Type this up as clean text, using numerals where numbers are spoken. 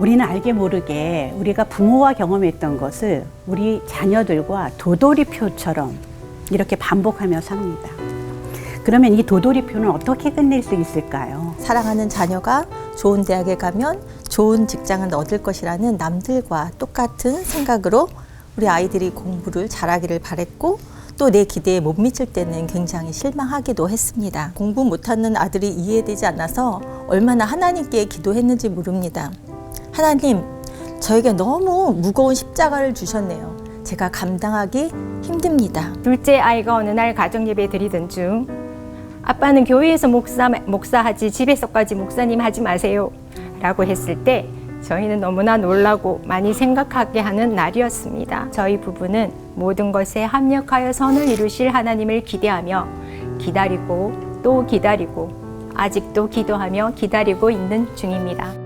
우리는 알게 모르게 우리가 부모와 경험했던 것을 우리 자녀들과 도돌이표처럼 이렇게 반복하며 삽니다. 그러면 이 도돌이표는 어떻게 끝낼 수 있을까요? 사랑하는 자녀가 좋은 대학에 가면 좋은 직장을 얻을 것이라는 남들과 똑같은 생각으로 우리 아이들이 공부를 잘하기를 바랬고 또 내 기대에 못 미칠 때는 굉장히 실망하기도 했습니다. 공부 못하는 아들이 이해되지 않아서 얼마나 하나님께 기도했는지 모릅니다. 하나님, 저에게 너무 무거운 십자가를 주셨네요. 제가 감당하기 힘듭니다. 둘째 아이가 어느 날 가정예배 드리던 중 아빠는 교회에서 목사하지 집에서까지 목사님 하지 마세요 라고 했을 때 저희는 너무나 놀라고 많이 생각하게 하는 날이었습니다. 저희 부부는 모든 것에 합력하여 선을 이루실 하나님을 기대하며 기다리고 또 기다리고 아직도 기도하며 기다리고 있는 중입니다.